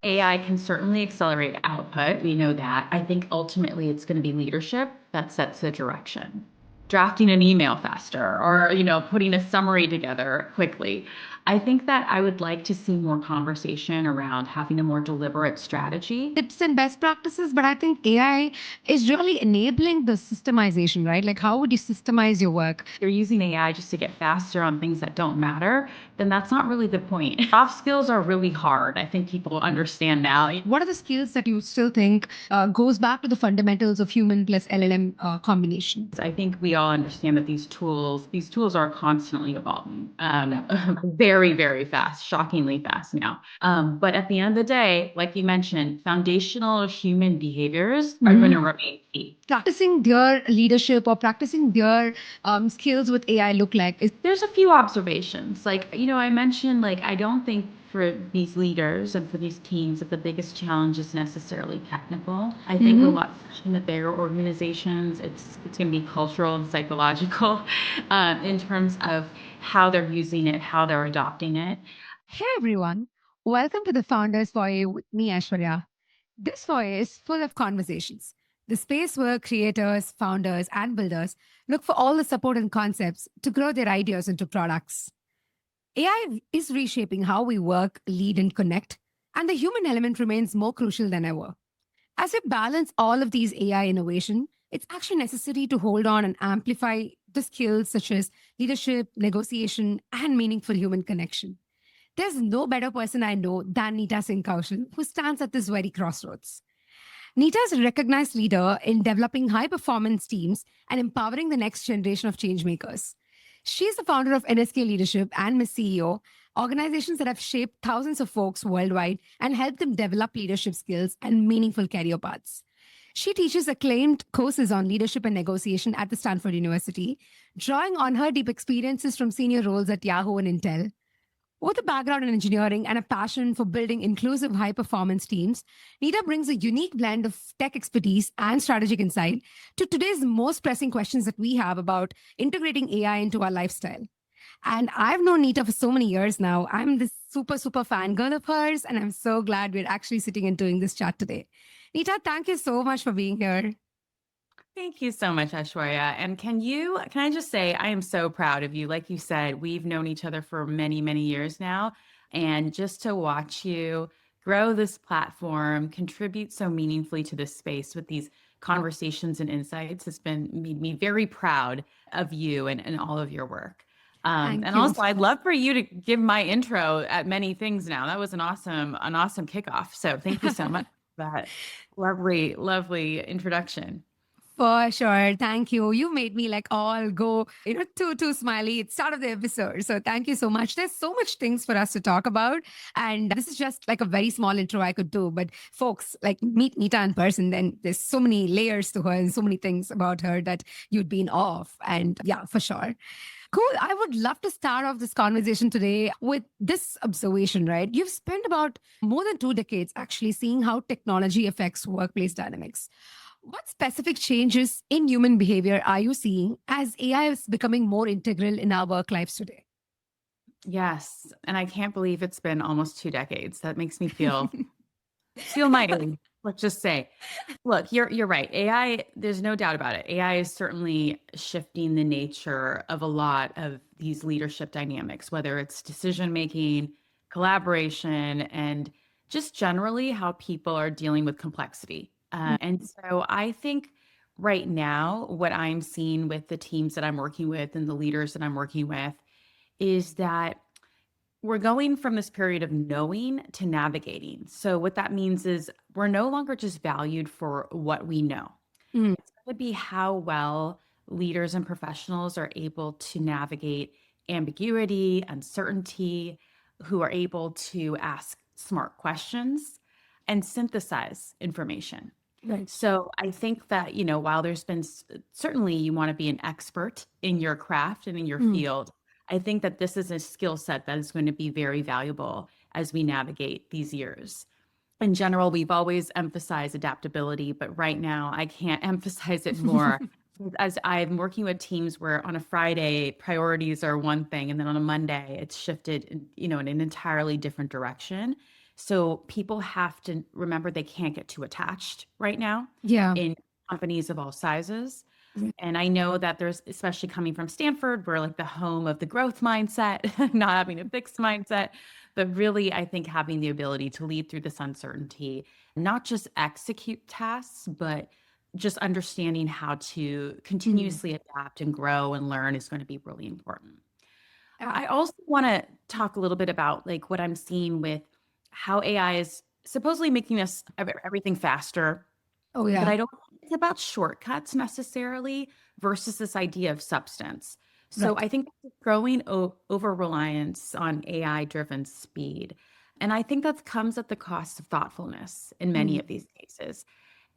AI can certainly accelerate output. We know that. I think ultimately it's going to be leadership that sets the direction. Drafting an email faster or, putting a summary together quickly. I think that I would like to see more conversation around having a more deliberate strategy. Tips and best practices, but I think AI is really enabling the systemization, right? Like, how would you systemize your work? You're using AI just to get faster on things that don't matter, then that's not really the point. Soft skills are really hard. I think people understand now. What are the skills that you still think goes back to the fundamentals of human plus LLM combination? I think we all understand that these tools are constantly evolving, very, very fast, shockingly fast now. But at the end of the day, like you mentioned, foundational human behaviors are going to remain key. Practicing their leadership or practicing their skills with AI look like? There's a few observations. Like, I mentioned, like, I don't think for these leaders and for these teams that the biggest challenge is necessarily technical. I think a lot, especially in the bigger organizations, it's going to be cultural and psychological in terms of how they're using it, how they're adopting it. Hey everyone, welcome to the Founders Foyer with me, Aishwarya. This foyer is full of conversations, the space where creators, founders, and builders look for all the support and concepts to grow their ideas into products. AI is reshaping how we work, lead, and connect, and the human element remains more crucial than ever. As we balance all of these AI innovation, it's actually necessary to hold on and amplify the skills such as leadership, negotiation, and meaningful human connection. There's no better person I know than Nita Singh Kaushal, who stands at this very crossroads. Nita is a recognized leader in developing high performance teams and empowering the next generation of changemakers. She's the founder of NSK Leadership and Miss CEO, organizations that have shaped thousands of folks worldwide and helped them develop leadership skills and meaningful career paths. She teaches acclaimed courses on leadership and negotiation at the Stanford University, drawing on her deep experiences from senior roles at Yahoo and Intel. With a background in engineering and a passion for building inclusive high performance teams, Nita brings a unique blend of tech expertise and strategic insight to today's most pressing questions that we have about integrating AI into our lifestyle. And I've known Nita for so many years now. I'm this super, super fangirl of hers, and I'm so glad we're actually sitting and doing this chat today. Nita, thank you so much for being here. Thank you so much, Aishwarya. And can I just say, I am so proud of you. Like you said, we've known each other for many, many years now. And just to watch you grow this platform, contribute so meaningfully to this space with these conversations and insights has been made me very proud of you and all of your work. Thank And you. also, I'd love for you to give my intro at many things now. That was an awesome kickoff. So thank you so much for that lovely, lovely introduction. For sure. Thank you. You made me like all go, too smiley. It's start of the episode. So thank you so much. There's so much things for us to talk about. And this is just like a very small intro I could do. But folks, like meet Nita in person, then there's so many layers to her and so many things about her that you'd be in awe of. And yeah, for sure. Cool. I would love to start off this conversation today with this observation, right? You've spent about more than 2 decades actually seeing how technology affects workplace dynamics. What specific changes in human behavior are you seeing as AI is becoming more integral in our work lives today? Yes, and I can't believe it's been almost 2 decades. That makes me feel mighty, let's just say. Look, you're right. AI, there's no doubt about it. AI is certainly shifting the nature of a lot of these leadership dynamics, whether it's decision making, collaboration, and just generally how people are dealing with complexity. And so I think right now, what I'm seeing with the teams that I'm working with and the leaders that I'm working with is that we're going from this period of knowing to navigating. So what that means is we're no longer just valued for what we know. Mm, It's going to be how well leaders and professionals are able to navigate ambiguity, uncertainty, who are able to ask smart questions and synthesize information. right. So I think that, while there's been certainly you want to be an expert in your craft and in your Mm, field, I think that this is a skill set that is going to be very valuable as we navigate these years. In general, we've always emphasized adaptability, but right now I can't emphasize it more. As I'm working with teams where on a Friday priorities are one thing, and then on a Monday it's shifted, in an entirely different direction. So people have to remember they can't get too attached right now Yeah. in companies of all sizes. Right. And I know that there's, especially coming from Stanford, we're like the home of the growth mindset, not having a fixed mindset, but really, I think having the ability to lead through this uncertainty, not just execute tasks, but just understanding how to Mm. continuously adapt and grow and learn is going to be really important. Yeah. I also want to talk a little bit about like what I'm seeing with how AI is supposedly making us everything faster, Oh, but yeah. I don't think it's about shortcuts necessarily versus this idea of substance. So Right. I think growing over reliance on AI driven speed. And I think that comes at the cost of thoughtfulness in many Mm. of these cases.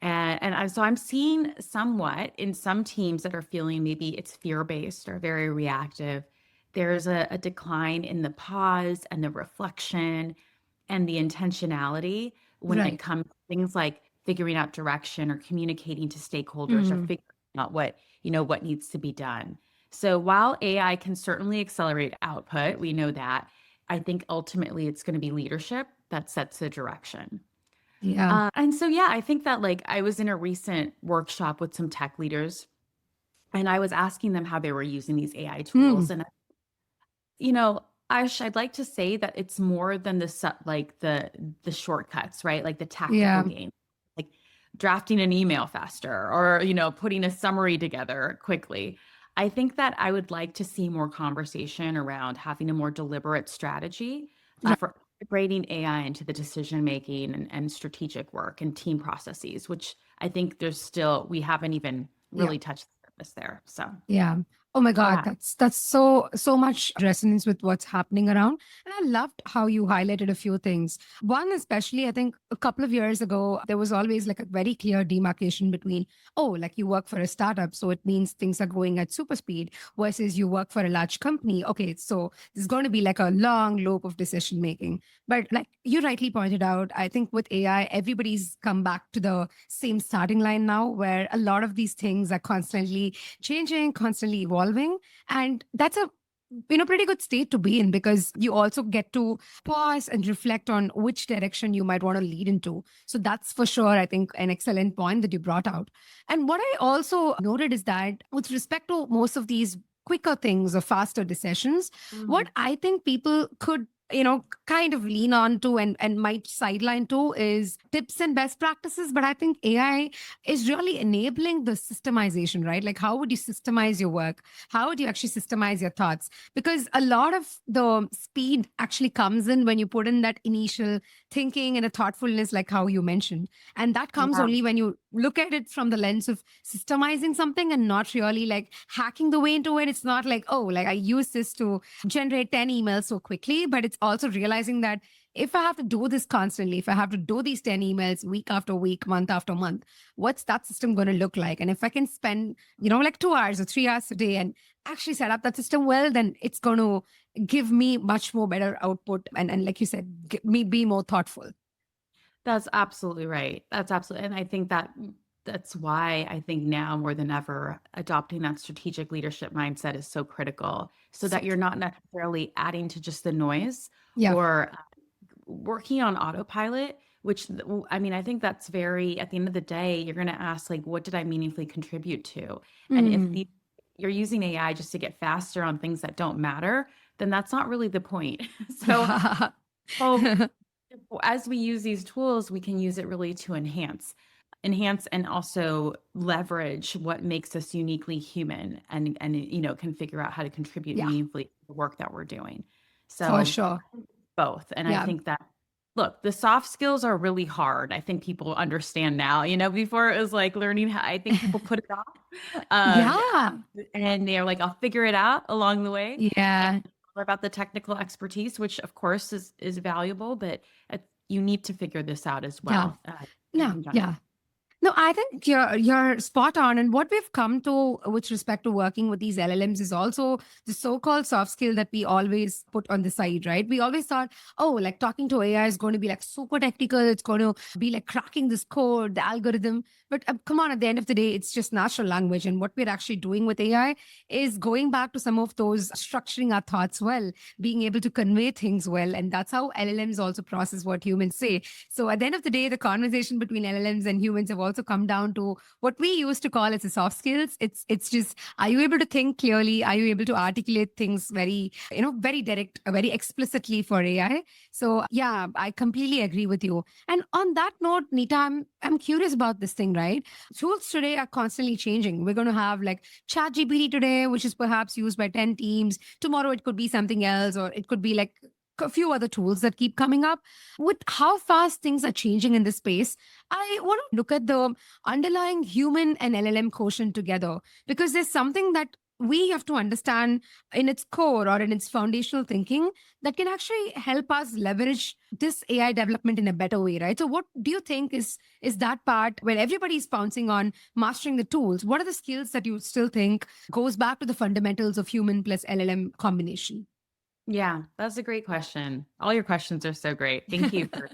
So I'm seeing somewhat in some teams that are feeling maybe it's fear based or very reactive. There's a decline in the pause and the reflection and the intentionality when it Right. comes to things like figuring out direction or communicating to stakeholders or Mm. figuring out what needs to be done. So while AI can certainly accelerate output, we know that. I think ultimately it's going to be leadership that sets the direction. Yeah. And so, yeah, I think that like I was in a recent workshop with some tech leaders and I was asking them how they were using these AI Mm. tools. And you know, I'd like to say that it's more than like the shortcuts, right? Like the tactical Yeah. gain, like drafting an email faster or, putting a summary together quickly. I think that I would like to see more conversation around having a more deliberate strategy Right. for integrating AI into the decision making and strategic work and team processes, which I think we haven't even Yeah. really touched the surface there. So, Yeah. Oh my God, yeah. that's so much resonance with what's happening around. And I loved how you highlighted a few things. One, especially, I think a couple of years ago, there was always like a very clear demarcation between, oh, like you work for a startup, so it means things are going at super speed, versus you work for a large company. Okay, so there's going to be like a long loop of decision making. But like you rightly pointed out, I think with AI, everybody's come back to the same starting line now, where a lot of these things are constantly changing, constantly evolving. And that's a pretty good state to be in, because you also get to pause and reflect on which direction you might want to lead into. So that's for sure, I think, an excellent point that you brought out. And what I also noted is that with respect to most of these quicker things or faster decisions, what I think people could kind of lean on to and might sideline to is tips and best practices. But I think AI is really enabling the systemization, right? Like, how would you systemize your work? How would you actually systemize your thoughts? Because a lot of the speed actually comes in when you put in that initial thinking and a thoughtfulness, like how you mentioned. And that comes Yeah. only when you look at it from the lens of systemizing something and not really like hacking the way into it. It's not like, oh, like I use this to generate 10 emails so quickly, but it's also realizing that if I have to do this constantly, if I have to do these 10 emails week after week, month after month, what's that system going to look like? And if I can spend, like 2 hours or 3 hours a day and actually set up that system well, then it's going to give me much more better output. And like you said, me be more thoughtful. That's absolutely right. That's absolutely, and I think that's why I think now more than ever, adopting that strategic leadership mindset is so critical so So that you're true. not necessarily adding to just the noise Yeah. or working on autopilot, which I mean, I think that's very, at the end of the day, you're going to ask, like, what did I meaningfully contribute to? And if Mm. you're using AI just to get faster on things that don't matter, then that's not really the point. So, Yeah. hope as we use these tools, we can use it really to enhance and also leverage what makes us uniquely human and can figure out how to contribute Yeah, meaningfully to the work that we're doing. for So sure. both. And I Yeah. think that look, the soft skills are really hard. I think people understand now. Before it was like learning how I think people put it off. Yeah. And they're like, I'll figure it out along the way. And Yeah. more about the technical expertise, which of course is valuable, but you need to figure this out as Yeah. well in No, conjunction. yeah. No, I think you're spot on. And what we've come to with respect to working with these LLMs is also the so-called soft skill that we always put on the side, right? We always thought, oh, like talking to AI is going to be like super technical. It's going to be like cracking this code, the algorithm. But come on, at the end of the day, it's just natural language. And what we're actually doing with AI is going back to some of those structuring our thoughts well, being able to convey things well. And that's how LLMs also process what humans say. So at the end of the day, the conversation between LLMs and humans have also come down to what we used to call as the soft skills. It's just, are you able to think clearly? Are you able to articulate things very, very direct, very explicitly for AI? So yeah, I completely agree with you. And on that note, Nita, I'm curious about this thing, right? Tools today are constantly changing. We're going to have like ChatGPT today, which is perhaps used by 10 teams. Tomorrow it could be something else, or it could be like a few other tools that keep coming up. With how fast things are changing in this space, I want to look at the underlying human and LLM quotient together, because there's something that we have to understand in its core or in its foundational thinking that can actually help us leverage this AI development in a better way, right? So what do you think is that part where everybody's pouncing on mastering the tools? What are the skills that you still think goes back to the fundamentals of human plus LLM combination? Yeah, that's a great question. All your questions are so great. Thank you for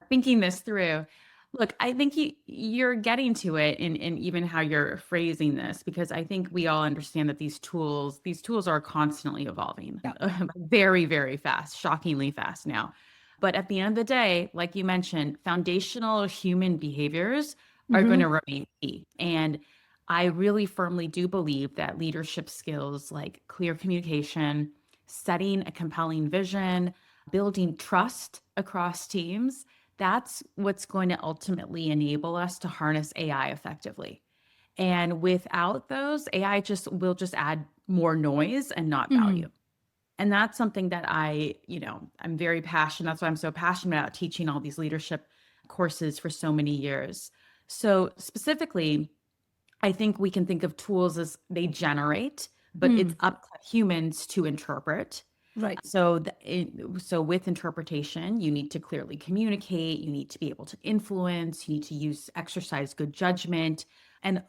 thinking this through. Look, I think you're getting to it in even how you're phrasing this, because I think we all understand that these tools are constantly evolving, Yeah. very, very fast, shockingly fast now. But at the end of the day, like you mentioned, foundational human behaviors are going Hmm. to remain key. And I really firmly do believe that leadership skills like clear communication, setting a compelling vision, building trust across teams, that's what's going to ultimately enable us to harness AI effectively. And without those, AI just will just add more noise and not value. And that's something that I'm very passionate. That's why I'm so passionate about teaching all these leadership courses for so many years. So specifically, I think we can think of tools as they generate, but it's Mm. up to humans to interpret. Right. So with interpretation, you need to clearly communicate, you need to be able to influence, you need to exercise good judgment and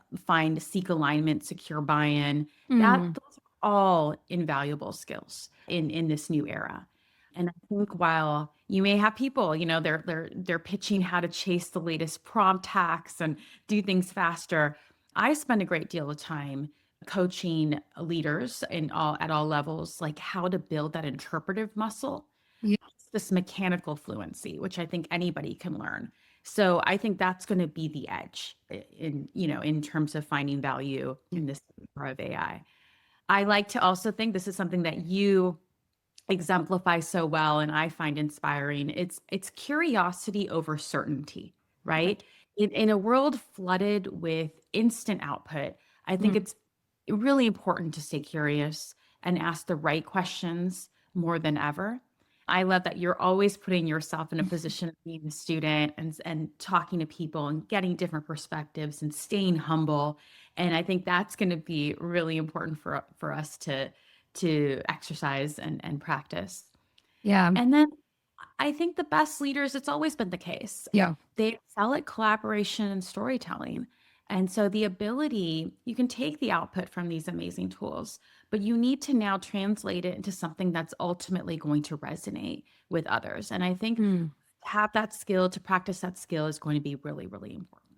seek alignment, secure buy-in. Mm. Those are all invaluable skills in this new era. And I think while you may have people, they're pitching how to chase the latest prompt hacks and do things faster. I spend a great deal of time coaching leaders at all levels, like how to build that interpretive muscle, Yeah. this mechanical fluency, which I think anybody can learn. So I think that's going to be the edge in terms of finding value in this era of AI. I like to also think this is something that you exemplify so well and I find inspiring. It's curiosity over certainty, right? Right. In a world flooded with instant output, I think Mm. it's really important to stay curious and ask the right questions more than ever. I love that you're always putting yourself in a position of being a student and talking to people and getting different perspectives and staying humble. And I think that's going to be really important for us to exercise and practice. Yeah. And then I think the best leaders, it's always been the case. Yeah. They excel at collaboration and storytelling. And so the ability, you can take the output from these amazing tools, but you need to now translate it into something that's ultimately going to resonate with others. And I think Mm. to practice that skill is going to be really, really important.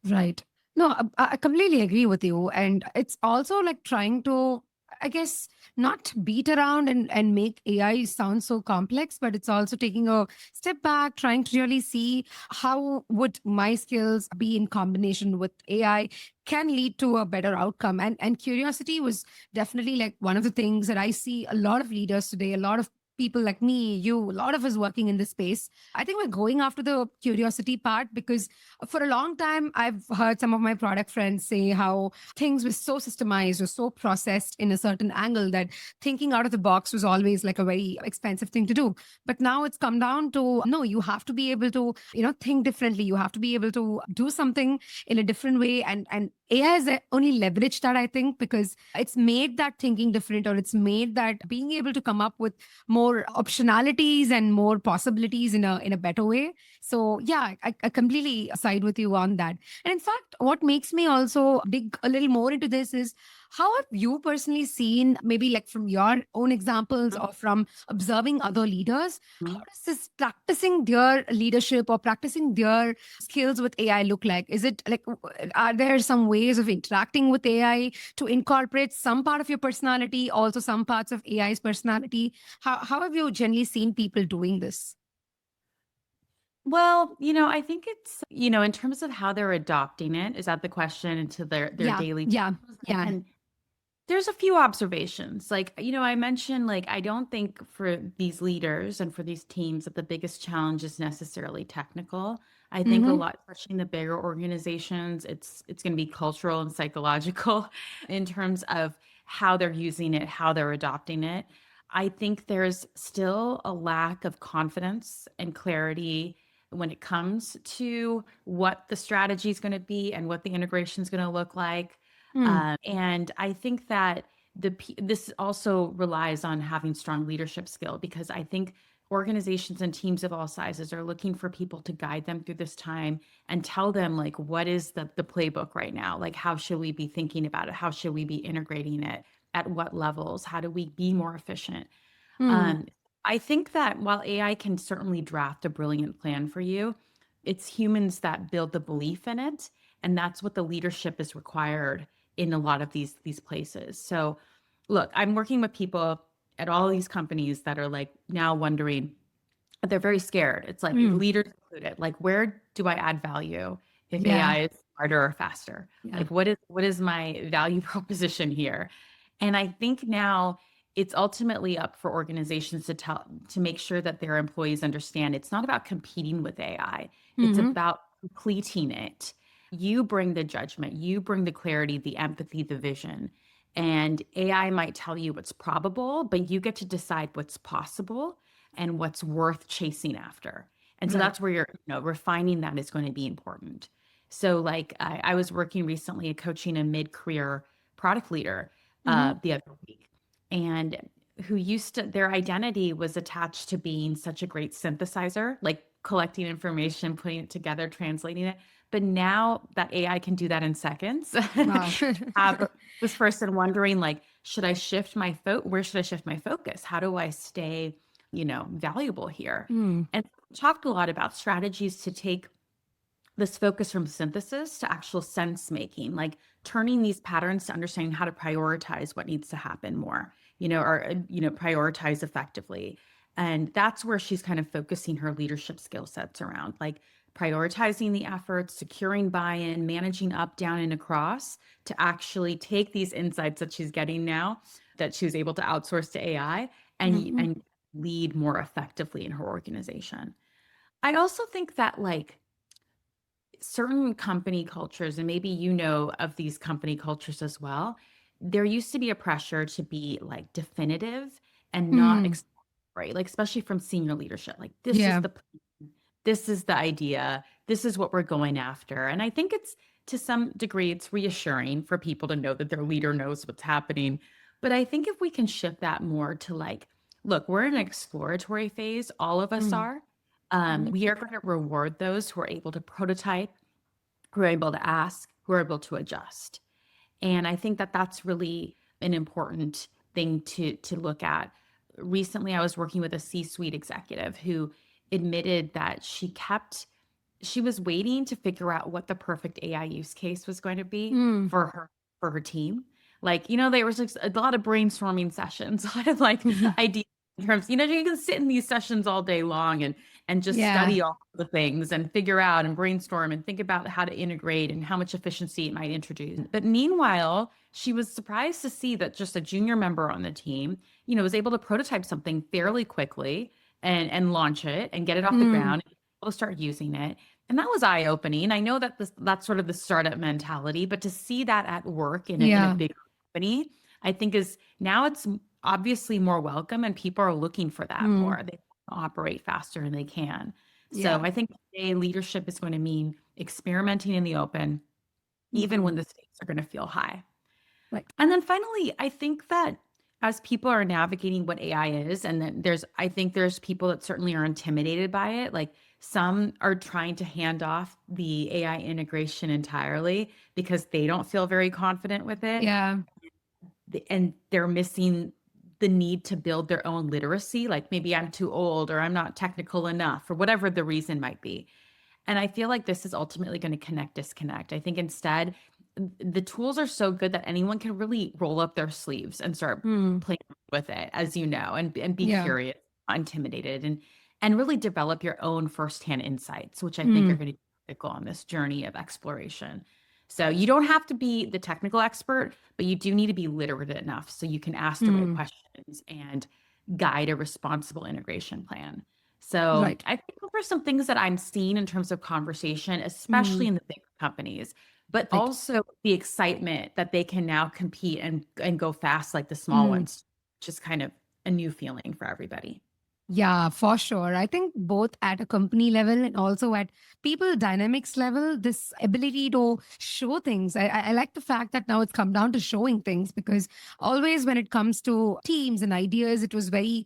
Right. No, I completely agree with you. And it's also like trying to, I guess, not beat around and make AI sound so complex, but it's also taking a step back, trying to really see how would my skills be in combination with AI can lead to a better outcome. And curiosity was definitely like one of the things that I see a lot of leaders today, a lot of people like me, you, a lot of us working in this space. I think we're going after the curiosity part because for a long time, I've heard some of my product friends say how things were so systemized or so processed in a certain angle that thinking out of the box was always like a very expensive thing to do. But now it's come down to no, you have to be able to, think differently. You have to be able to do something in a different way and AI has only leveraged that, I think, because it's made that thinking different, or it's made that being able to come up with more optionalities and more possibilities in a better way. So yeah, I completely side with you on that. And in fact, what makes me also dig a little more into this is how have you personally seen, maybe like from your own examples or from observing other leaders, how Mhm. does this practicing their leadership or practicing their skills with AI look like? Is it like, are there some ways of interacting with AI to incorporate some part of your personality, also some parts of AI's personality? How have you generally seen people doing this? Well, I think it's, in terms of how they're adopting it, is that the question into their Yeah, daily yeah, tools? yeah. And there's a few observations. Like, I mentioned, like, I don't think for these leaders and for these teams that the biggest challenge is necessarily technical. I think a Mm-hmm. lot, especially in the bigger organizations, it's going to be cultural and psychological in terms of how they're using it, how they're adopting it. I think there's still a lack of confidence and clarity when it comes to what the strategy is going to be and what the integration is going to look like. Mm. And I think that this also relies on having strong leadership skill, because I think organizations and teams of all sizes are looking for people to guide them through this time and tell them, like, what is the playbook right now? Like, how should we be thinking about it? How should we be integrating it? At what levels? How do we be more efficient? Mm. Um, I think that while AI can certainly draft a brilliant plan for you, it's humans that build the belief in it, and that's what the leadership is required in a lot of these places. So, look, I'm working with people at all these companies that are like now wondering, they're very scared. It's like Mm. leaders included. Like, where do I add value if Yeah, AI is smarter or faster? yeah. Like, what is my value proposition here? And I think now it's ultimately up for organizations to make sure that their employees understand it's not about competing with AI. It's Mm-hmm. about completing it. You bring the judgment, you bring the clarity, the empathy, the vision. And AI might tell you what's probable, but you get to decide what's possible and what's worth chasing after. And so Right. that's where refining that is going to be important. So, like, I was working recently coaching a mid-career product leader Mm-hmm. the other week, and who used to, their identity was attached to being such a great synthesizer, like collecting information, putting it together, translating it. But now that AI can do that in seconds, Wow. have this person wondering, like, where should I shift my focus? How do I stay, valuable here? Mm. And we talked a lot about strategies to take this focus from synthesis to actual sense making, like turning these patterns to understanding how to prioritize what needs to happen more, prioritize effectively. And that's where she's kind of focusing her leadership skill sets around, like prioritizing the efforts, securing buy-in, managing up, down, and across to actually take these insights that she's getting now that she was able to outsource to AI and Mm-hmm. and lead more effectively in her organization. I also think that, like, certain company cultures, and maybe of these company cultures as well, there used to be a pressure to be like definitive and not Mm. right, like especially from senior leadership, like Yeah. this is the idea, this is what we're going after. And I think it's, to some degree, it's reassuring for people to know that their leader knows what's happening. But I think if we can shift that more to, like, look, we're in an exploratory phase, all of us Mm. are. Mm. We are going to reward those who are able to prototype, who are able to ask, who are able to adjust. And I think that that's really an important thing to look at. Recently, I was working with a C-suite executive who admitted that she was waiting to figure out what the perfect AI use case was going to be Mm. for her team. Like, there was like a lot of brainstorming sessions, a lot of like ideas in terms, you can sit in these sessions all day long and just Yeah. study all the things and figure out and brainstorm and think about how to integrate and how much efficiency it might introduce. But meanwhile, she was surprised to see that just a junior member on the team, was able to prototype something fairly quickly and launch it and get it off the Mm. ground. People start using it. And that was eye-opening. I know that that's sort of the startup mentality, but to see that at work in a Yeah. big company, I think is now it's obviously more welcome, and people are looking for that Mm. more. They operate faster and they can. So Yeah. I think today leadership is going to mean experimenting in the open, even Mhm. when the stakes are going to feel high. Right. And then finally, I think that as people are navigating what AI is, and then I think there's people that certainly are intimidated by it. Like some are trying to hand off the AI integration entirely because they don't feel very confident with it. Yeah. And they're missing the need to build their own literacy. Like maybe I'm too old or I'm not technical enough or whatever the reason might be. And I feel like this is ultimately going to connect disconnect. I think instead, the tools are so good that anyone can really roll up their sleeves and start Hmm. playing with it, as you know, and be Yeah. curious, not intimidated, and really develop your own firsthand insights, which I think are Hmm. going to be critical on this journey of exploration. So you don't have to be the technical expert, but you do need to be literate enough so you can ask the right Hmm. questions and guide a responsible integration plan. So Right. I think those are some things that I'm seeing in terms of conversation, Hmm. especially in the big companies, but Right. also the excitement that they can now compete and go fast like the small Hmm. ones, which is kind of a new feeling for everybody. Yeah, for sure. I think both at a company level and also at people dynamics level, this ability to show things. I like the fact that now it's come down to showing things because always when it comes to teams and ideas, it was very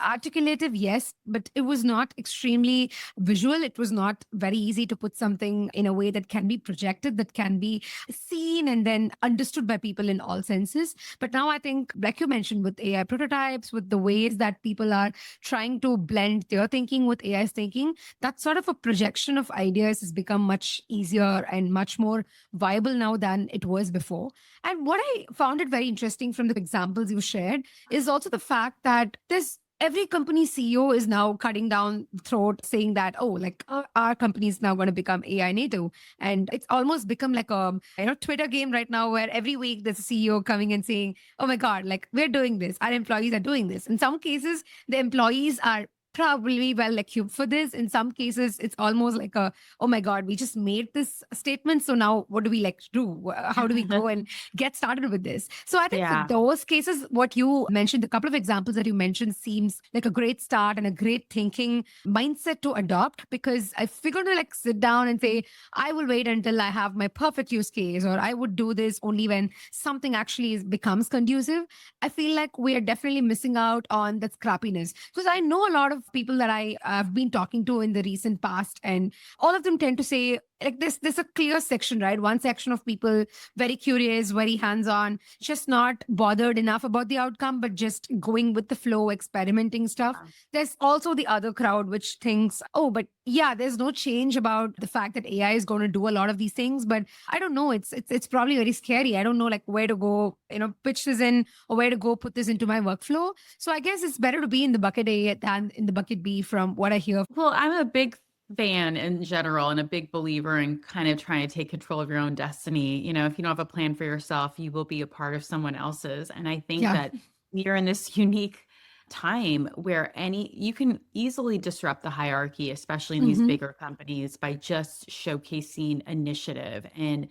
articulative, yes, but it was not extremely visual. It was not very easy to put something in a way that can be projected, that can be seen and then understood by people in all senses. But now I think, like you mentioned, with AI prototypes, with the ways that people are trying to blend their thinking with AI's thinking, that sort of a projection of ideas has become much easier and much more viable now than it was before. And what I found it very interesting from the examples you shared is also the fact that this every company CEO is now cutting down throat saying that, oh, like our company is now going to become AI native. And it's almost become like a Twitter game right now where every week there's a CEO coming and saying, oh my God, like we're doing this. Our employees are doing this. In some cases, the employees are probably well equipped for this. In some cases, it's almost like a, oh my God, we just made this statement. So now what do we like to do? How do we go and get started with this? So I think for Yeah. those cases, what you mentioned, the couple of examples that you mentioned seems like a great start and a great thinking mindset to adopt because if we're going to like sit down and say, I will wait until I have my perfect use case, or I would do this only when something actually becomes conducive. I feel like we are definitely missing out on that scrappiness because I know a lot of people that I have been talking to in the recent past, and all of them tend to say like this. There's a clear section, right? One section of people very curious, very hands-on, just not bothered enough about the outcome, but just going with the flow, experimenting stuff. There's also the other crowd which thinks, oh, but yeah, there's no change about the fact that AI is going to do a lot of these things, but I don't know. It's probably very scary. I don't know like where to go, pitch this in or where to go put this into my workflow. So I guess it's better to be in the bucket A than in the bucket B from what I hear. Well, I'm a big fan in general and a big believer in kind of trying to take control of your own destiny. If you don't have a plan for yourself, you will be a part of someone else's. And I think Yeah. that we are in this unique time where you can easily disrupt the hierarchy, especially in these Hmm. bigger companies, by just showcasing initiative. And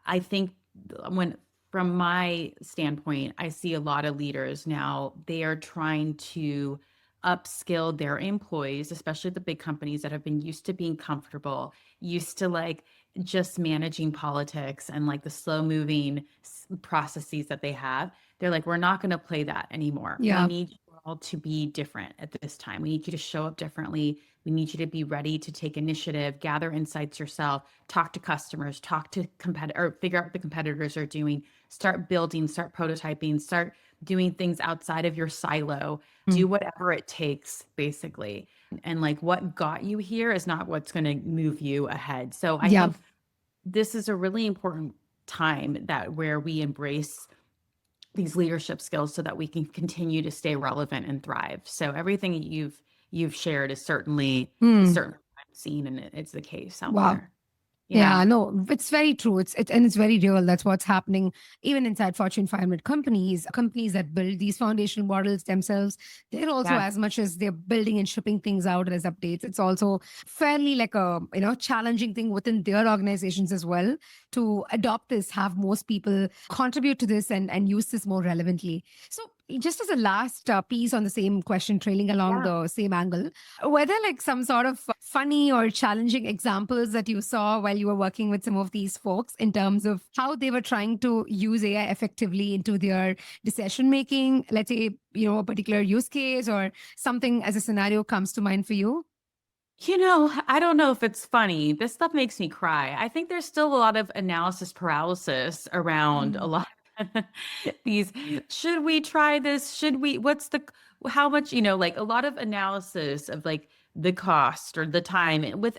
I think when from my standpoint, I see a lot of leaders now, they are trying to upskill their employees, especially the big companies that have been used to being comfortable, used to like just managing politics and like the slow moving processes that they have. They're like, we're not going to play that anymore. We Yeah. need you all to be different at this time. We need you to show up differently. We need you to be ready to take initiative, gather insights yourself, talk to customers, talk to or figure out what the competitors are doing, start building, start prototyping, start doing things outside of your silo, Mm. do whatever it takes, basically. And like what got you here is not what's going to move you ahead. So I Yeah. think this is a really important time that where we embrace these leadership skills so that we can continue to stay relevant and thrive. So everything that you've shared is Mm. certainly what I'm seeing, and it's the case out Wow. there. Yeah. Yeah, no, it's very true. And it's very real. That's what's happening even inside Fortune 500 companies that build these foundational models themselves. They're also Yes. as much as they're building and shipping things out as updates. It's also fairly like a challenging thing within their organizations as well to adopt this, have most people contribute to this and use this more relevantly. So just as a last piece on the same question, trailing along Yeah. the same angle, were there like some sort of funny or challenging examples that you saw while you were working with some of these folks in terms of how they were trying to use AI effectively into their decision making? Let's say, a particular use case or something as a scenario comes to mind for you? I don't know if it's funny. This stuff makes me cry. I think there's still a lot of analysis paralysis around a Mm, lot of these. Should we try this? How much, like a lot of analysis of like the cost or the time and with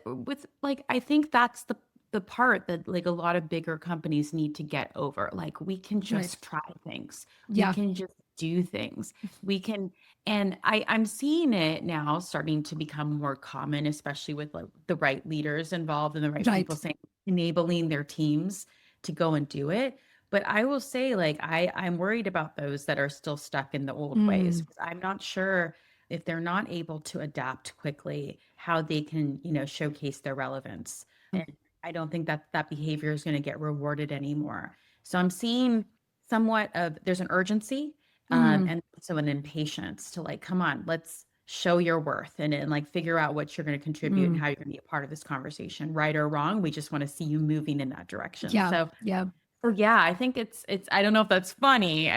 like, I think that's the part that like a lot of bigger companies need to get over. Like we can right. just try things. We Yeah. can just do things. We can and I'm seeing it now starting to become more common, especially with like the right leaders involved and the right people Right. saying enabling their teams to go and do it. But I will say, like, I'm worried about those that are still stuck in the old ways Mm, because I'm not sure if they're not able to adapt quickly, how they can, showcase their relevance. And I don't think that that behavior is going to get rewarded anymore. So I'm seeing somewhat of there's an urgency mm, and so an impatience to like, come on, let's show your worth and like figure out what you're going to contribute and mm. how you're going to be a part of this conversation, right or wrong. We just want to see you moving in that direction. Yeah. So, Yeah. so yeah, I think it's I don't know if that's funny,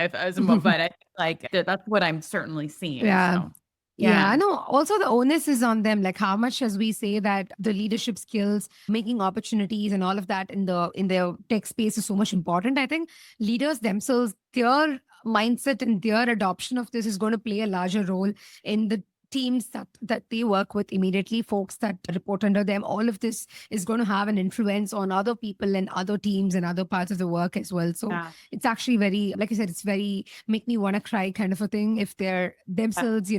but I like that's what I'm certainly seeing. Yeah. So, Yeah, I yeah, know. Also, the onus is on them. Like, how much as we say that the leadership skills, making opportunities, and all of that in their tech space is so much important. I think leaders themselves, their mindset and their adoption of this is going to play a larger role in the teams that they work with immediately, folks that report under them. All of this is going to have an influence on other people and other teams and other parts of the work as well. So yeah, it's actually very, like I said, it's very make me want to cry kind of a thing if they're uh, themselves,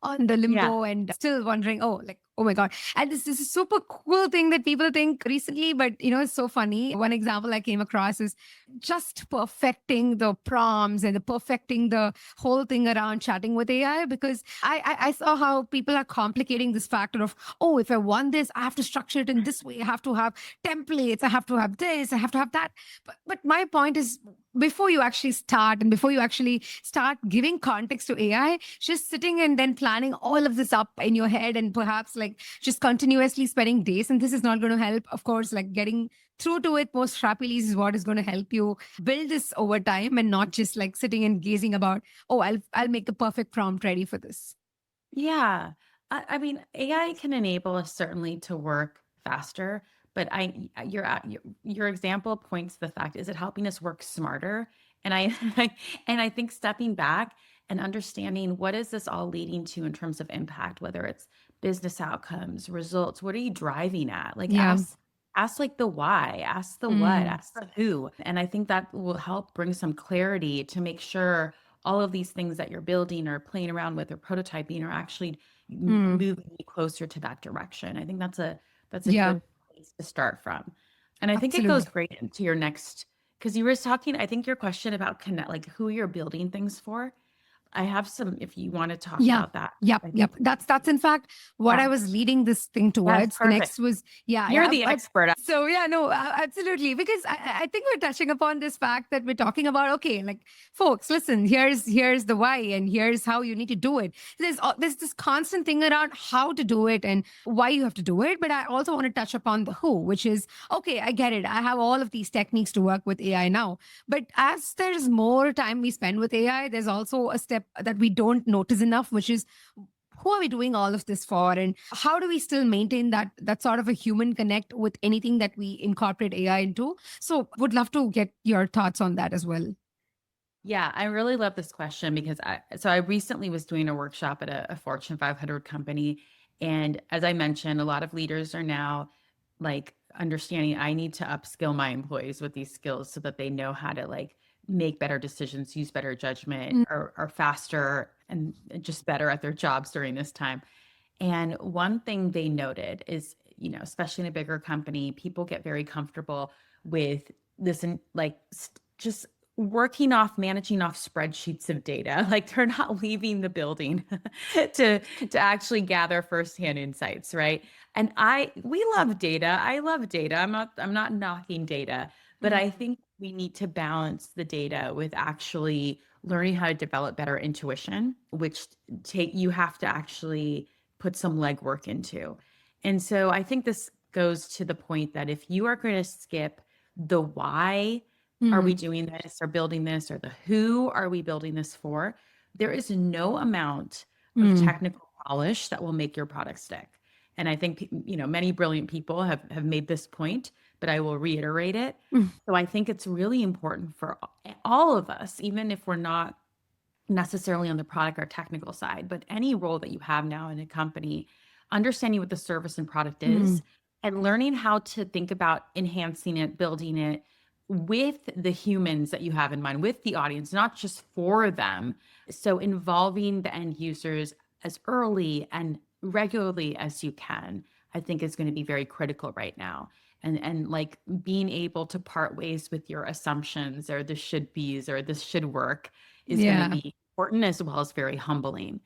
on the yeah, limbo and still wondering, oh, like, oh my God. And this is super cool thing that people think recently, but it's so funny. One example I came across is just perfecting the prompts and the perfecting the whole thing around chatting with AI because I saw how people are complicating this factor of, oh, if I want this, I have to structure it in this way. I have to have templates. I have to have this. I have to have that. But my point is before you actually start and before you actually start giving context to AI, just sitting and then planning all of this up in your head and perhaps like just continuously spending days. And this is not going to help. Of course, like getting through to it most rapidly is what is going to help you build this over time and not just like sitting and gazing about, oh, I'll make the perfect prompt ready for this. yeah. I mean, AI can enable us certainly to work faster, but your example points to the fact, is it helping us work smarter? And and I think stepping back and understanding what is this all leading to in terms of impact, whether it's business outcomes, results, what are you driving at? Like Yeah. ask like the why, ask the what, Mm, ask the who. And I think that will help bring some clarity to make sure all of these things that you're building or playing around with or prototyping are actually mm, moving you closer to that direction. I think that's a yeah, good place to start from. And I think it goes absolutely. great into your next because you were talking, I think your question about connect like who you're building things for. I have some if you want to talk Yeah. about that. Yep. I think Yep. That's in fact what I yeah. was leading this thing Yes, towards. The perfect. next was, yeah, You're yeah. the expert. So yeah, no, absolutely. Because I think we're touching upon this fact that we're talking about, okay, like folks, listen, here's the why and here's how you need to do it. There's this constant thing around how to do it and why you have to do it. But I also want to touch upon the who, which is, okay, I get it. I have all of these techniques to work with AI now. But as there's more time we spend with AI, there's also a step that we don't notice enough, which is who are we doing all of this for and how do we still maintain that sort of a human connect with anything that we incorporate AI into? So would love to get your thoughts on that as well. Yeah, I really love this question because I recently was doing a workshop at a Fortune 500 company. And as I mentioned, a lot of leaders are now like understanding I need to upskill my employees with these skills so that they know how to like make better decisions, use better judgment, Mm, or are faster and just better at their jobs during this time. And one thing they noted is, especially in a bigger company, people get very comfortable with this and like just managing off spreadsheets of data. Like they're not leaving the building to actually gather firsthand insights, right? And we love data. I love data. I'm not knocking data, but mm, I think we need to balance the data with actually learning how to develop better intuition, which take you have to actually put some legwork into. And so I think this goes to the point that if you are going to skip the why are we Mm, doing this or building this, or the who are we building this for, there is no amount of mm, technical polish that will make your product stick. And I think, many brilliant people have made this point, but I will reiterate it. mm. So I think it's really important for all of us, even if we're not necessarily on the product or technical side, but any role that you have now in a company, understanding what the service and product Mm, is and learning how to think about enhancing it, building it with the humans that you have in mind, with the audience, not just for them. So involving the end users as early and regularly as you can, I think is going to be very critical right now. And like being able to part ways with your assumptions or the should be's or this should work is going to yeah. be important as well as very humbling.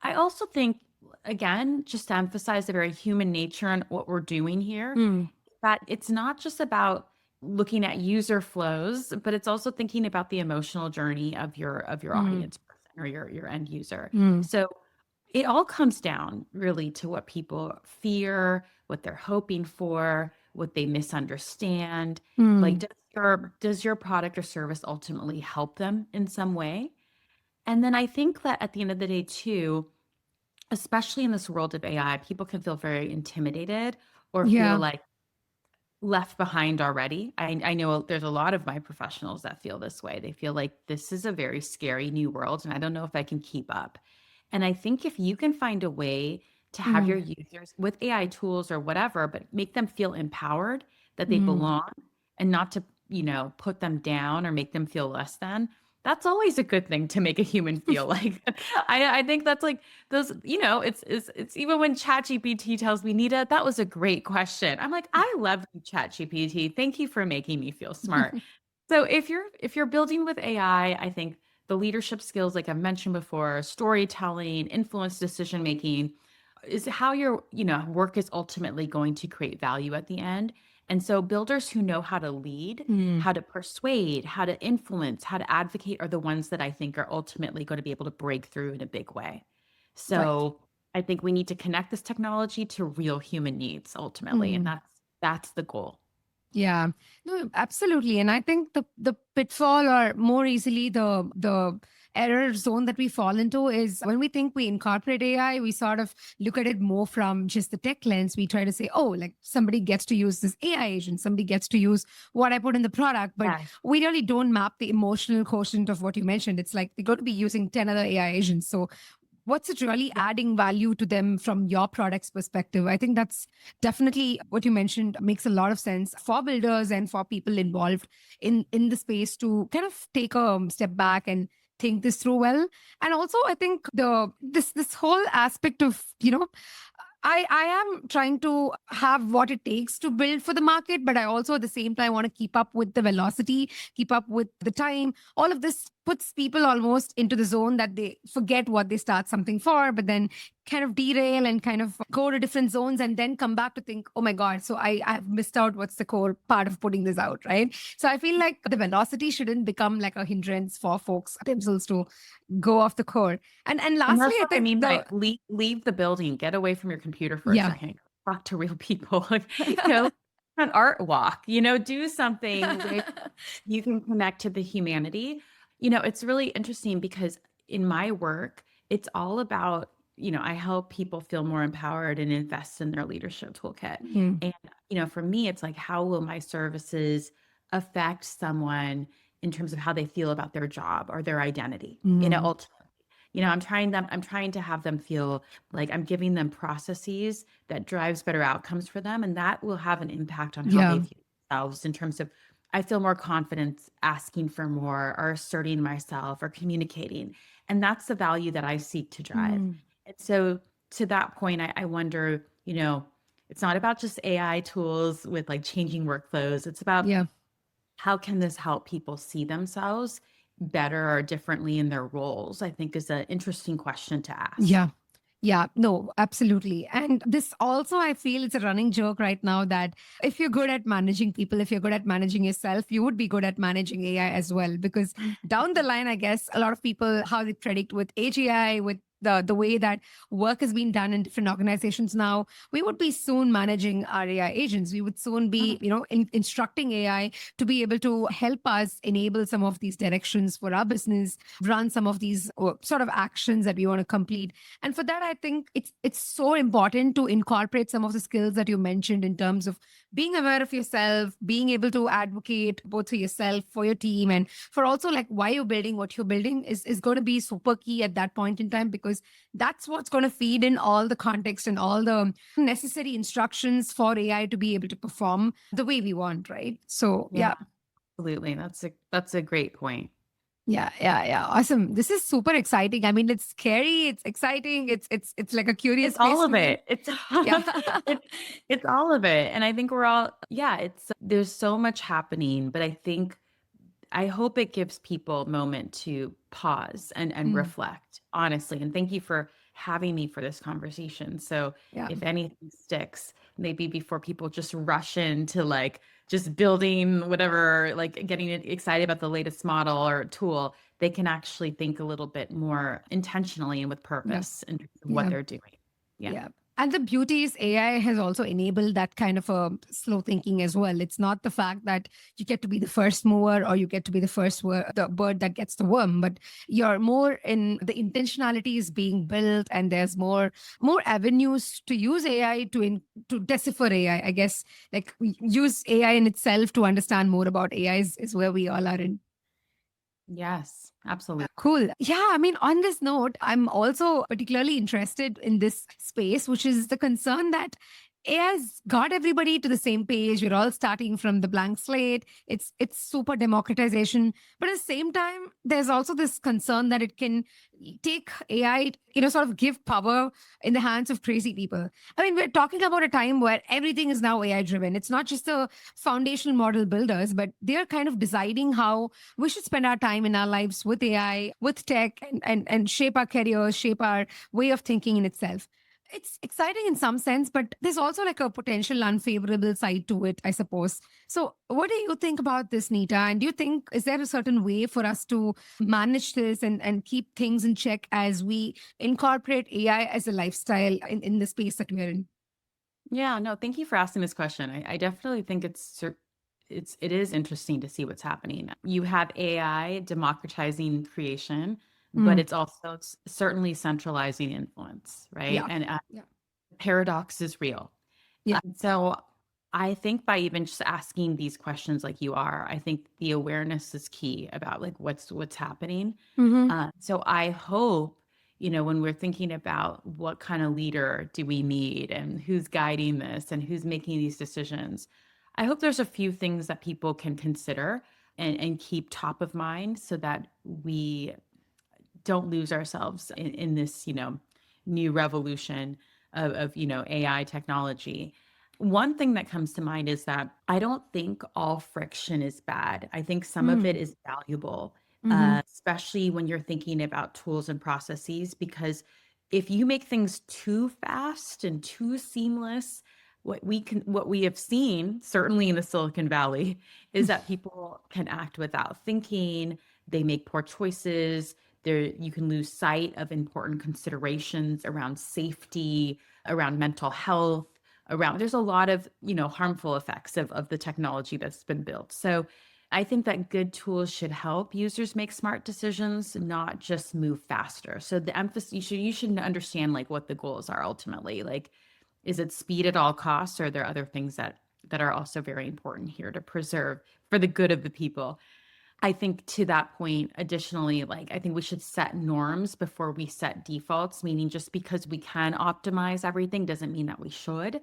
I also think, again, just to emphasize the very human nature and what we're doing here, Mm, that it's not just about looking at user flows, but it's also thinking about the emotional journey of your mm, audience person or your end user. mm, So it all comes down really to what people fear, what they're hoping for, what they misunderstand. Like, mm. does your product or service ultimately help them in some way? And then I think that at the end of the day, too, especially in this world of AI, people can feel very intimidated or feel Yeah. like left behind already. I know there's a lot of my professionals that feel this way. They feel like this is a very scary new world and I don't know if I can keep up. And I think if you can find a way to have your Mm, users with AI tools or whatever, but make them feel empowered, that they mm. belong and not to, put them down or make them feel less than, that's always a good thing to make a human feel like. I think that's like those, it's even when ChatGPT tells me, Nita, that was a great question. I'm like, I love you, ChatGPT. Thank you for making me feel smart. So if you're building with AI, I think the leadership skills, like I've mentioned before, storytelling, influence decision making, is how your work is ultimately going to create value at the end. And so builders who know how to lead, Mm, how to persuade, how to influence, how to advocate are the ones that I think are ultimately going to be able to break through in a big way. right. So I think we need to connect this technology to real human needs ultimately, and Mm. that's the goal. Yeah, no, absolutely. And I think the pitfall, or more easily the error zone that we fall into, is when we think we incorporate AI, we sort of look at it more from just the tech lens. We try to say, oh, like somebody gets to use this AI agent, somebody gets to use what I put in the product, but Yeah. we really don't map the emotional quotient of what you mentioned. It's like they're going to be using 10 other AI agents. So what's it really adding value to them from your product's perspective? I think that's definitely what you mentioned makes a lot of sense for builders and for people involved in the space to kind of take a step back and think this through well. And also I think this whole aspect of, I am trying to have what it takes to build for the market, but I also at the same time want to keep up with the velocity, keep up with the time. All of this puts people almost into the zone that they forget what they start something for, but then kind of derail and kind of go to different zones and then come back to think, oh my God, so I've missed out what's the core part of putting this out, right? So I feel like the velocity shouldn't become like a hindrance for folks themselves to go off the core. And And lastly, that's I what I think mean by the leave the building, get away from your computer for a yeah. second, talk to real people, like, an art walk, do something where you can connect to the humanity. It's really interesting because in my work, it's all about, I help people feel more empowered and invest in their leadership toolkit. Mm, And, for me, it's like, how will my services affect someone in terms of how they feel about their job or their identity? mm, Ultimately, I'm trying to have them feel like I'm giving them processes that drives better outcomes for them. And that will have an impact on how they yeah. view themselves in terms of I feel more confident asking for more or asserting myself or communicating. And that's the value that I seek to drive. Mm, And so to that point, I wonder, it's not about just AI tools with like changing workflows. It's about yeah. how can this help people see themselves better or differently in their roles, I think is an interesting question to ask. Yeah. Yeah, no, absolutely. And this also, I feel it's a running joke right now that if you're good at managing people, if you're good at managing yourself, you would be good at managing AI as well. Because down the line, I guess a lot of people, how they predict with AGI, with the way that work has been done in different organizations now, we would be soon managing our AI agents. We would soon be, instructing AI to be able to help us enable some of these directions for our business, run some of these sort of actions that we want to complete. And for that, I think it's so important to incorporate some of the skills that you mentioned in terms of being aware of yourself, being able to advocate both for yourself, for your team, and for also like why you're building what you're building is going to be super key at that point in time, because that's what's going to feed in all the context and all the necessary instructions for AI to be able to perform the way we want, right? So Yeah, yeah. absolutely. That's a great point. Yeah, yeah, yeah. Awesome. This is super exciting. I mean, it's scary, it's exciting, it's like a curious It's all space of to be in. it. It's Yeah. it's it's all of it. And I think we're all, yeah, it's there's so much happening, but I hope it gives people a moment to pause and Mm, reflect, honestly. And thank you for having me for this conversation. So yeah. if anything sticks, maybe before people just rush into like just building whatever, like getting excited about the latest model or tool, they can actually think a little bit more intentionally and with Yeah. purpose in terms of what Yeah. they're doing. Yeah. Yeah. And the beauty is AI has also enabled that kind of a slow thinking as well. It's not the fact that you get to be the first mover or you get to be the the bird that gets the worm, but you're more in the intentionality is being built, and there's more avenues to use AI to decipher AI. I guess like use AI in itself to understand more about AI is where we all are in. Yes, absolutely. Cool. Yeah. I mean, on this note, I'm also particularly interested in this space, which is the concern that AI's got everybody to the same page. We're all starting from the blank slate. It's super democratization. But at the same time, there's also this concern that it can take AI, sort of give power in the hands of crazy people. I mean, we're talking about a time where everything is now AI driven. It's not just the foundational model builders, but they're kind of deciding how we should spend our time in our lives with AI, with tech, and shape our careers, shape our way of thinking in itself. It's exciting in some sense, but there's also like a potential unfavorable side to it, I suppose. So, what do you think about this, Nita? And do you think, is there a certain way for us to manage this and keep things in check as we incorporate AI as a lifestyle in the space that we're in? Yeah, no, thank you for asking this question. I definitely think it is interesting to see what's happening. You have AI democratizing creation, but Mm, it's also certainly centralizing influence, right? yeah. And Yeah. paradox is real. Yeah. So I think by even just asking these questions like you are, I think the awareness is key about like what's happening. Mm-hmm. So I hope, when we're thinking about what kind of leader do we need and who's guiding this and who's making these decisions, I hope there's a few things that people can consider and keep top of mind so that we don't lose ourselves in this, new revolution of AI technology. One thing that comes to mind is that I don't think all friction is bad. I think some of it Mm, is valuable, mm-hmm. especially when you're thinking about tools and processes, because if you make things too fast and too seamless, what we have seen, certainly in the Silicon Valley, is that people can act without thinking, they make poor choices, there you can lose sight of important considerations around safety, around mental health, around there's a lot of, harmful effects of the technology that's been built. So I think that good tools should help users make smart decisions, not just move faster. So the emphasis you should understand like what the goals are ultimately. Like, is it speed at all costs, or are there other things that are also very important here to preserve for the good of the people? I think to that point, additionally, like I think we should set norms before we set defaults, meaning just because we can optimize everything doesn't mean that we should.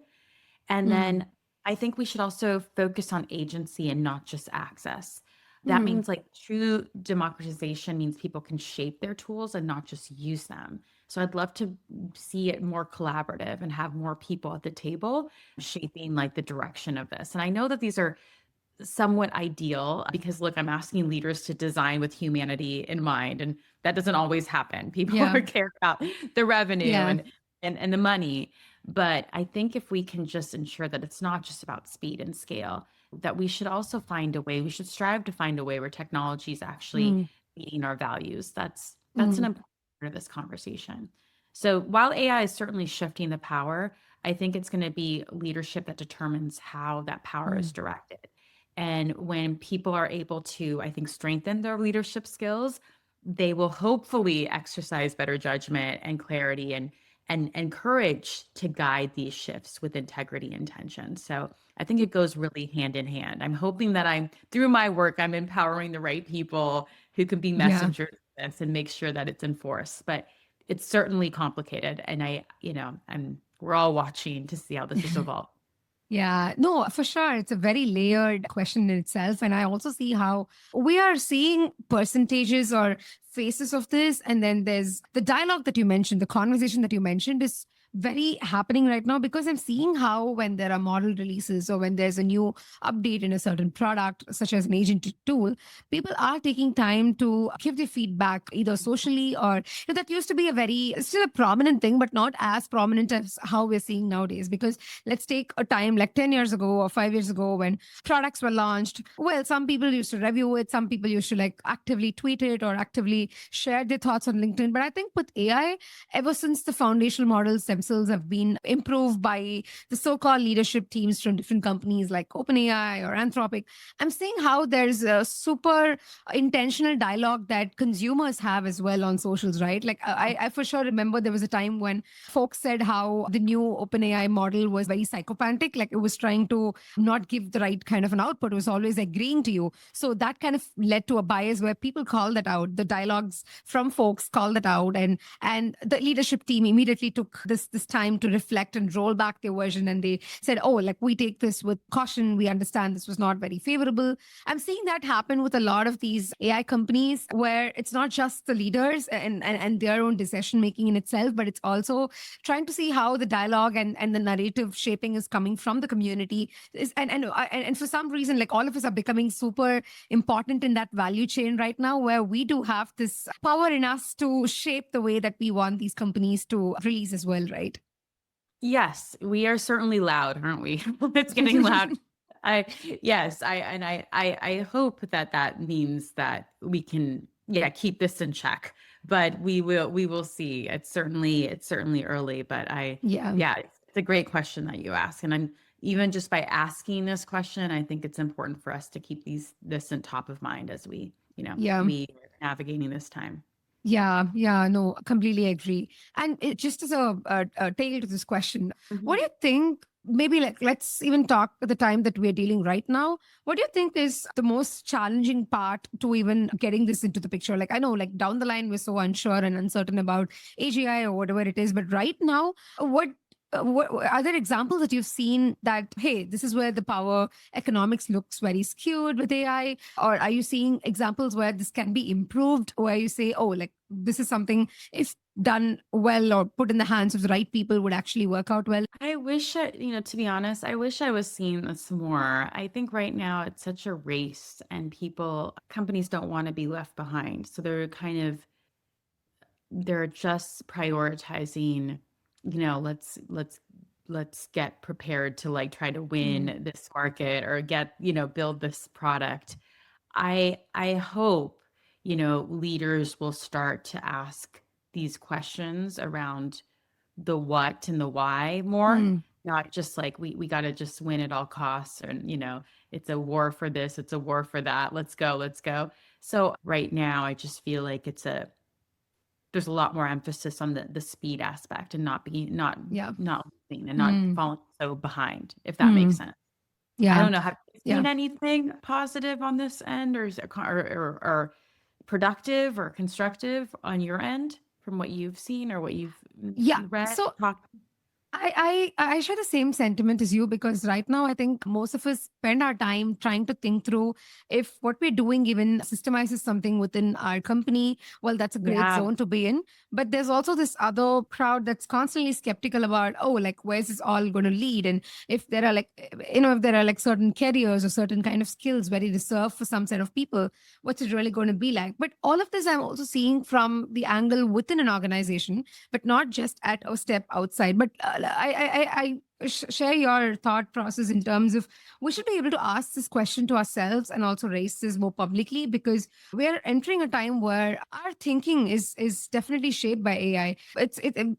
And Mm, then I think we should also focus on agency and not just access. That mm, means like true democratization means people can shape their tools and not just use them. So I'd love to see it more collaborative and have more people at the table shaping like the direction of this. And I know that these are somewhat ideal because look, I'm asking leaders to design with humanity in mind, and that doesn't always happen. People yeah. are care about the revenue Yeah. and the money. But I think if we can just ensure that it's not just about speed and scale, that we should also find a way, we should strive to find a way where technology is actually Mm, meeting our values. That's an mm, important part of this conversation. So while AI is certainly shifting the power, I think it's going to be leadership that determines how that power is mm. directed. And when people are able to, I think, strengthen their leadership skills, they will hopefully exercise better judgment and clarity and courage to guide these shifts with integrity and intention. So I think it goes really hand in hand. I'm hoping that I'm through my work, I'm empowering the right people who can be Yeah. messengers of this and make sure that it's enforced. But it's certainly complicated. And we're all watching to see how this is evolved. Yeah, no, for sure. It's a very layered question in itself. And I also see how we are seeing percentages or faces of this. And then there's the dialogue that you mentioned, the conversation that you mentioned is very happening right now because I'm seeing how when there are model releases or when there's a new update in a certain product, such as an agent tool, people are taking time to give their feedback either socially or that used to be a very still a prominent thing, but not as prominent as how we're seeing nowadays. Because let's take a time like 10 years ago or 5 years ago when products were launched. Well, some people used to review it, some people used to like actively tweet it or actively share their thoughts on LinkedIn. But I think with AI, ever since the foundational models themselves have been improved by the so called leadership teams from different companies like OpenAI or Anthropic, I'm seeing how there's a super intentional dialogue that consumers have as well on socials, right? Like I for sure remember there was a time when folks said how the new OpenAI model was very psychopathic, like it was trying to not give the right kind of an output, it was always agreeing to you. So that kind of led to a bias where people call that out. The dialogues from folks call that out, and the leadership team immediately took this time to reflect and roll back their version, and they said, "Oh, like we take this with caution. We understand this was not very favorable." I'm seeing that happen with a lot of these AI companies where it's not just the leaders and their own decision making in itself, but it's also trying to see how the dialogue and the narrative shaping is coming from the community is, and for some reason like all of us are becoming super important in that value chain right now where we do have this power in us to shape the way that we want these companies to release as well, right? Yes, we are certainly loud, aren't we? It's getting loud. I yes, I hope that that means that we can, yeah, keep this in check, but we will see. It's certainly early, but Yeah. yeah, it's a great question that you ask, and I'm even just by asking this question, I think it's important for us to keep this in top of mind as Yeah. we are navigating this time. Yeah, yeah, no, completely agree. And it, just as a tail to this question, what do you think? Maybe like let's even talk at the time that we're dealing right now. What do you think is the most challenging part to even getting this into the picture? Like I know, like down the line, we're so unsure and uncertain about AGI or whatever it is, but right now, what are there examples that you've seen that hey, this is where the power economics looks very skewed with AI? Or are you seeing examples where this can be improved, where you say, oh, like this is something, if done well or put in the hands of the right people, would actually work out well? I wish to be honest, I wish I was seeing this more. I think right now it's such a race and companies don't want to be left behind. So they're just prioritizing, let's get prepared to like try to Mm, win this market or build this product. I hope, leaders will start to ask these questions around the what and the why more, mm, not just like we got to just win at all costs and it's a war for this, it's a war for that. Let's go, let's go. So right now I just feel like there's a lot more emphasis on the speed aspect and not being yeah. not losing and not Mm, falling so behind, if that makes mm, sense. I yeah. don't know, have you Yeah. seen anything positive on this end, or is it or productive or constructive on your end from what you've seen or what you've Yeah. read, So talked? I share the same sentiment as you because right now I think most of us spend our time trying to think through if what we're doing even systemizes something within our company. Well, that's a great Yeah. zone to be in. But there's also this other crowd that's constantly skeptical about, oh, like where's this all going to lead? And if there are like, if there are like certain careers or certain kind of skills very reserved for some set of people, what's it really going to be like? But all of this I'm also seeing from the angle within an organization, but not just at a step outside. But I share your thought process in terms of we should be able to ask this question to ourselves and also raise this more publicly because we're entering a time where our thinking is definitely shaped by AI.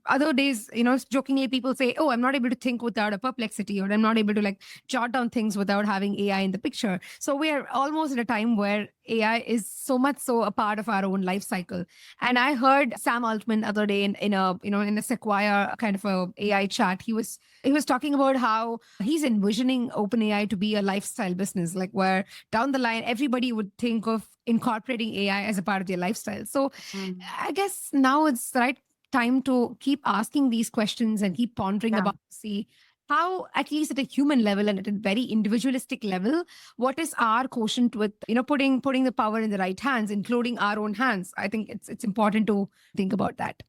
Other days, jokingly people say, "Oh, I'm not able to think without a perplexity," or "I'm not able to like jot down things without having AI in the picture." So we are almost at a time where AI is so much so a part of our own life cycle. And I heard Sam Altman the other day in a in a Sequoia kind of a AI chat. He was talking about how he's envisioning OpenAI to be a lifestyle business, like where down the line everybody would think of incorporating AI as a part of their lifestyle. So Mm. I guess now it's the right time to keep asking these questions and keep pondering Yeah. about see how, at least at a human level and at a very individualistic level, what is our quotient with putting the power in the right hands, including our own hands. I think it's important to think about that.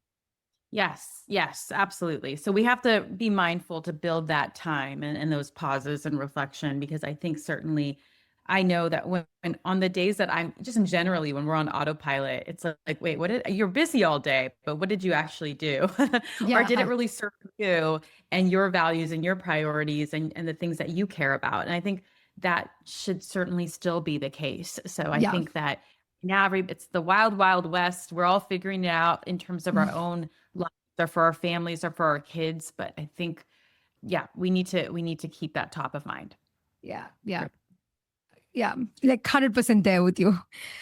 Yes, yes, absolutely. So we have to be mindful to build that time and those pauses and reflection because I think certainly I know that when on the days that I'm just in generally when we're on autopilot, it's like, wait, what did you're busy all day, but what did you actually do? Or did it Yeah, really serve you and your values and your priorities and the things that you care about? And I think that should certainly still be the case. So I yeah. think that now it's the wild, wild west. We're all figuring it out in terms of our own lives or for our families or for our kids. But I think, yeah, we need to keep that top of mind. Yeah, yeah, yeah. Like 100% there with you.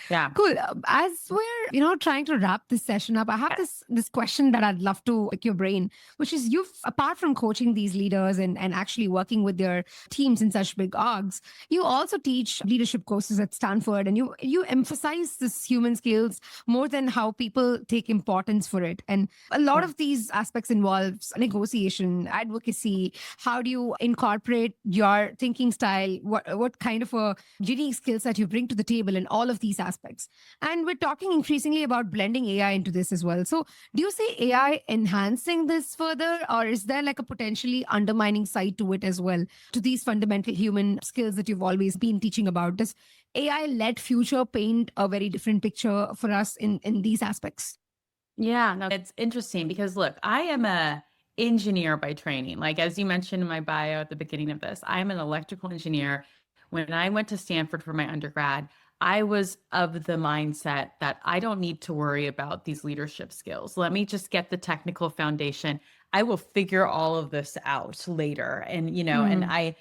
Yeah. Cool. As we're, trying to wrap this session up, I have this question that I'd love to pick your brain, which is you've apart from coaching these leaders and actually working with their teams in such big orgs, you also teach leadership courses at Stanford and you emphasize this human skills more than how people take importance for it. And a lot Yeah. of these aspects involves negotiation, advocacy. How do you incorporate your thinking style? What kind of a unique skills that you bring to the table in all of these aspects? And we're talking increasingly about blending AI into this as well. So, do you see AI enhancing this further, or is there like a potentially undermining side to it as well, to these fundamental human skills that you've always been teaching about? Does AI led future paint a very different picture for us in these aspects? Yeah, no, it's interesting because look, I am a engineer by training. Like as you mentioned in my bio at the beginning of this, I am an electrical engineer. When I went to Stanford for my undergrad, I was of the mindset that I don't need to worry about these leadership skills. Let me just get the technical foundation. I will figure all of this out later. And and Mm,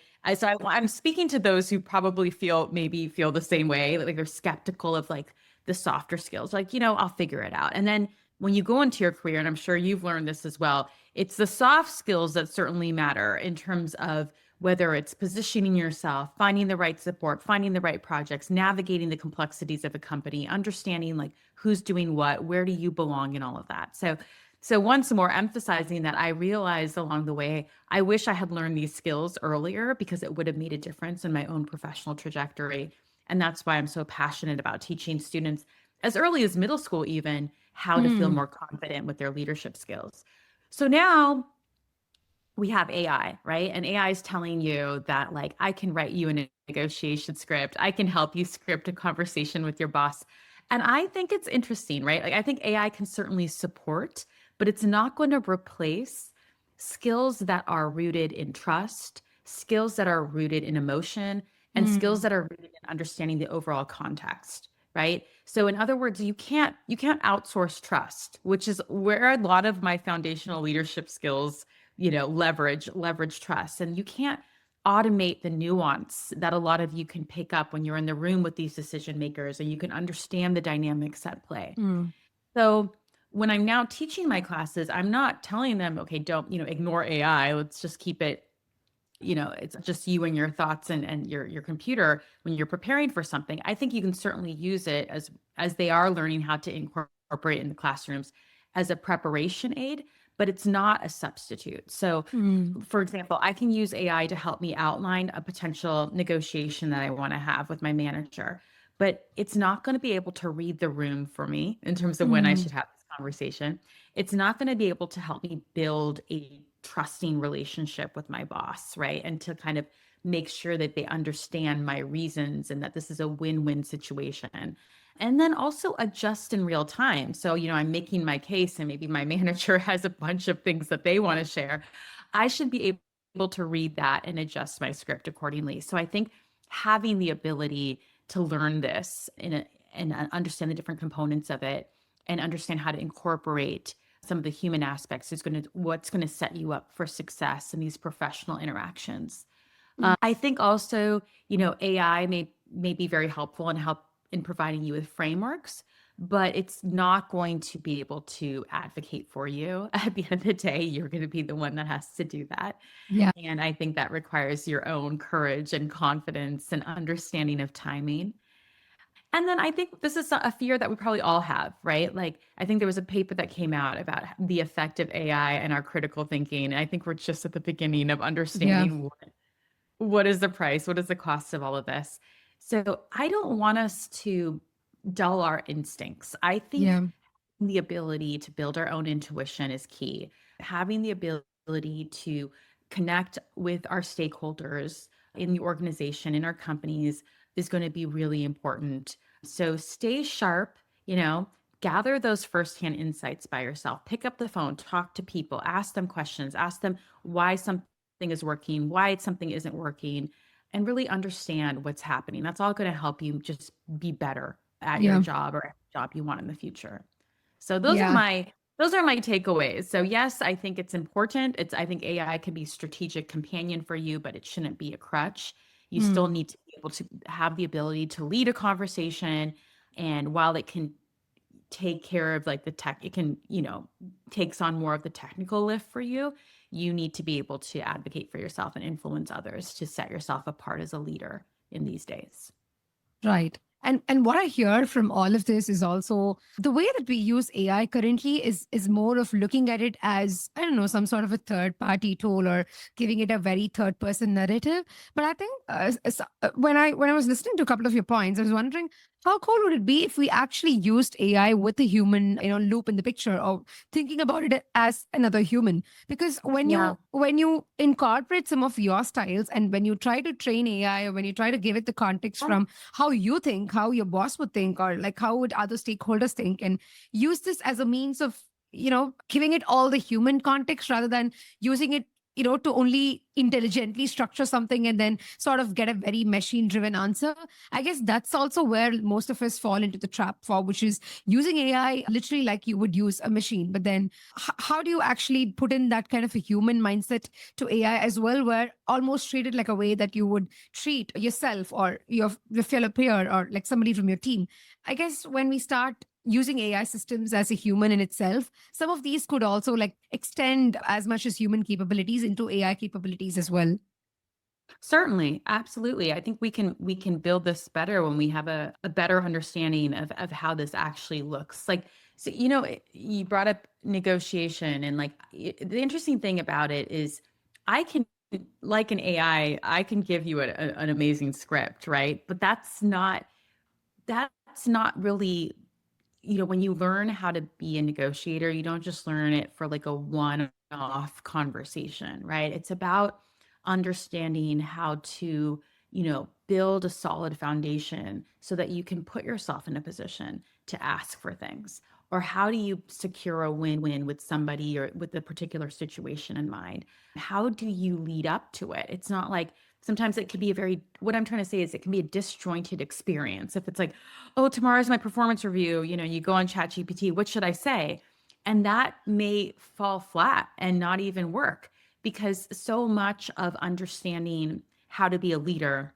I'm speaking to those who probably feel the same way, like they're skeptical of like the softer skills. Like, I'll figure it out. And then when you go into your career, and I'm sure you've learned this as well, it's the soft skills that certainly matter in terms of whether it's positioning yourself, finding the right support, finding the right projects, navigating the complexities of a company, understanding like who's doing what, where do you belong, and all of that. So once more emphasizing that I realized along the way, I wish I had learned these skills earlier because it would have made a difference in my own professional trajectory. And that's why I'm so passionate about teaching students as early as middle school, even how to feel mm, more confident with their leadership skills. So now we have AI, right? And AI is telling you that, like, I can write you a negotiation script, I can help you script a conversation with your boss. And I think it's interesting, right? Like, I think AI can certainly support, but it's not going to replace skills that are rooted in trust, skills that are rooted in emotion, and skills mm, that are rooted in understanding the overall context. Right. So in other words, you can't outsource trust, which is where a lot of my foundational leadership skills leverage trust. And you can't automate the nuance that a lot of you can pick up when you're in the room with these decision makers and you can understand the dynamics at play. mm, So when I'm now teaching my classes, I'm not telling them, okay, don't, ignore AI. Let's just keep it, it's just you and your thoughts and your computer when you're preparing for something. I think you can certainly use it as they are learning how to incorporate in the classrooms as a preparation aid, but it's not a substitute. So, Mm. for example, I can use AI to help me outline a potential negotiation that I want to have with my manager, but it's not going to be able to read the room for me in terms of when I Mm. should have this conversation. It's not going to be able to help me build a trusting relationship with my boss, right? And to kind of make sure that they understand my reasons and that this is a win-win situation. And then also adjust in real time. So, I'm making my case and maybe my manager has a bunch of things that they want to share. I should be able to read that and adjust my script accordingly. So I think having the ability to learn this and understand the different components of it and understand how to incorporate some of the human aspects is what's going to set you up for success in these professional interactions. I think also, AI may be very helpful and help in providing you with frameworks, but it's not going to be able to advocate for you. At the end of the day, you're going to be the one that has to do that. Yeah. And I think that requires your own courage and confidence and understanding of timing. And then I think this is a fear that we probably all have, right? Like, I think there was a paper that came out about the effect of AI and our critical thinking. And I think we're just at the beginning of Yeah. understanding what is the price, what is the cost of all of this. So I don't want us to dull our instincts. I think Yeah. the ability to build our own intuition is key. Having the ability to connect with our stakeholders in the organization, in our companies, is going to be really important. So stay sharp, gather those firsthand insights by yourself. Pick up the phone, talk to people, ask them questions, ask them why something is working, why something isn't working, and really understand what's happening. That's all going to help you just be better at your Yeah. job or at the job you want in the future. So Yeah. those are my takeaways. So yes, I think it's important. I think AI can be strategic companion for you, but it shouldn't be a crutch. You still Mm. need to be able to have the ability to lead a conversation. And while it can take care of like the tech, it can, takes on more of the technical lift for you. You need to be able to advocate for yourself and influence others to set yourself apart as a leader in these days. Right. And what I hear from all of this is also the way that we use AI currently is more of looking at it as, I don't know, some sort of a third party tool or giving it a very third person narrative. But I think when I was listening to a couple of your points, I was wondering how cool would it be if we actually used AI with the human, loop in the picture, or thinking about it as another human. Because when Yeah. you incorporate some of your styles, and when you try to train AI, or when you try to give it the context from how you think, how your boss would think, or like how would other stakeholders think, and use this as a means of, giving it all the human context rather than using it, to only intelligently structure something and then sort of get a very machine driven answer. I guess that's also where most of us fall into the trap for, which is using AI literally like you would use a machine. But then how do you actually put in that kind of a human mindset to AI as well, where almost treat it like a way that you would treat yourself or your fellow peer or like somebody from your team? I guess when we start using AI systems as a human in itself, some of these could also like extend as much as human capabilities into AI capabilities as well. Certainly, absolutely. I think we can build this better when we have a better understanding of how this actually looks. Like, so you brought up negotiation and like the interesting thing about it is I can like an AI, I can give you an amazing script, right? But that's not really, when you learn how to be a negotiator, you don't just learn it for like a one-off conversation, right? It's about understanding how to, build a solid foundation so that you can put yourself in a position to ask for things. Or how do you secure a win-win with somebody or with a particular situation in mind? How do you lead up to it? It's not like sometimes it can be what I'm trying to say is it can be a disjointed experience. If it's like, oh, tomorrow's my performance review, you go on ChatGPT, what should I say? And that may fall flat and not even work because so much of understanding how to be a leader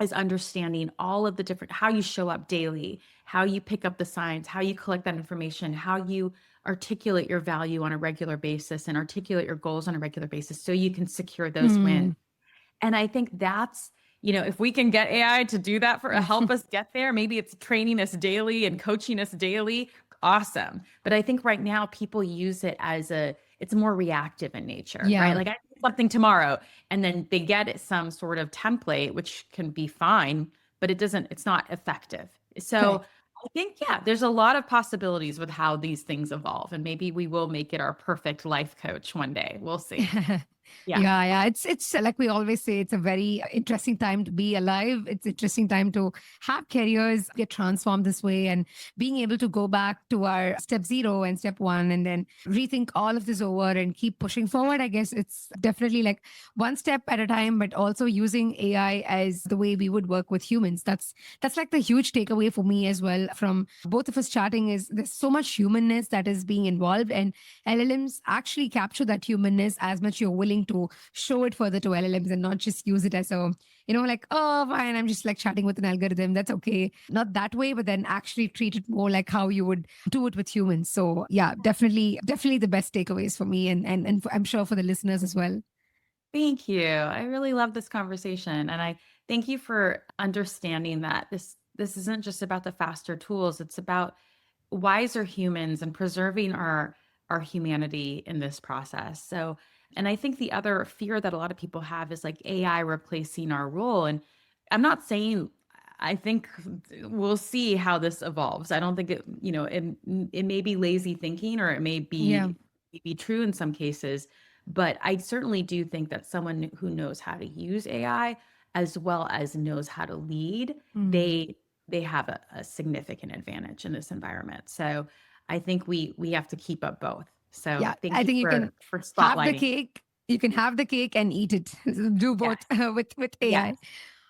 is understanding all of the different how you show up daily, how you pick up the signs, how you collect that information, how you articulate your value on a regular basis and articulate your goals on a regular basis so you can secure those wins. Hmm. And I think that's, if we can get AI to do that for help us get there, maybe it's training us daily and coaching us daily. Awesome. But I think right now people use it it's more reactive in nature, right? Yeah. Like I do something tomorrow and then they get some sort of template, which can be fine, but it's not effective. So Correct. I think, yeah, there's a lot of possibilities with how these things evolve. And maybe we will make it our perfect life coach one day. We'll see. Yeah. Yeah. It's like we always say, it's a very interesting time to be alive. It's interesting time to have careers get transformed this way, and being able to go back to our step zero and step one and then rethink all of this over and keep pushing forward. I guess it's definitely like one step at a time, but also using AI as the way we would work with humans. That's like the huge takeaway for me as well from both of us chatting, is there's so much humanness that is being involved, and LLMs actually capture that humanness as much you're willing to show it further to LLMs, and not just use it as a, like, oh, fine, I'm just like chatting with an algorithm. That's okay. Not that way, but then actually treat it more like how you would do it with humans. So yeah, definitely the best takeaways for me, and I'm sure for the listeners as well. Thank you. I really love this conversation, and I thank you for understanding that this isn't just about the faster tools. It's about wiser humans and preserving our humanity in this process. So, and I think the other fear that a lot of people have is like AI replacing our role. And I'm not saying I think we'll see how this evolves. I don't think it may be lazy thinking or it Yeah. may be true in some cases, but I certainly do think that someone who knows how to use AI as well as knows how to lead, Mm. they have a significant advantage in this environment. So I think we have to keep up both. So Yeah. thank I you think you can for have the spotlighting. cake. You can have the cake and eat it. Do both Yes, with yes, AI. yes.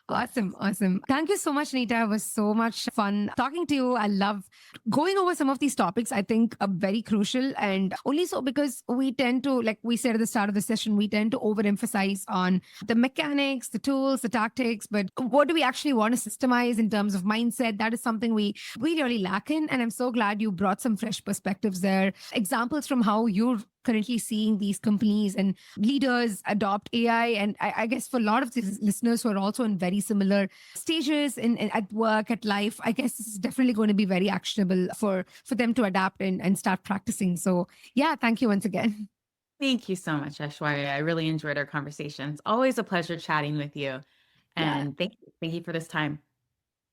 Awesome. Awesome. Thank you so much, Nita. It was so much fun talking to you. I love going over some of these topics. I think are very crucial, and only so because we tend to, like we said at the start of the session, we tend to overemphasize on the mechanics, the tools, the tactics, but what do we actually want to systemize in terms of mindset? That is something we really lack in. And I'm so glad you brought some fresh perspectives there. Examples from how you're currently seeing these companies and leaders adopt AI. And I guess for a lot of these listeners who are also in very similar stages at work, at life, I guess this is definitely going to be very actionable for them to adapt and start practicing. So yeah, thank you once again. Thank you so much, Aishwarya. I really enjoyed our conversation. It's always a pleasure chatting with you. Yeah. And thank you. Thank you for this time.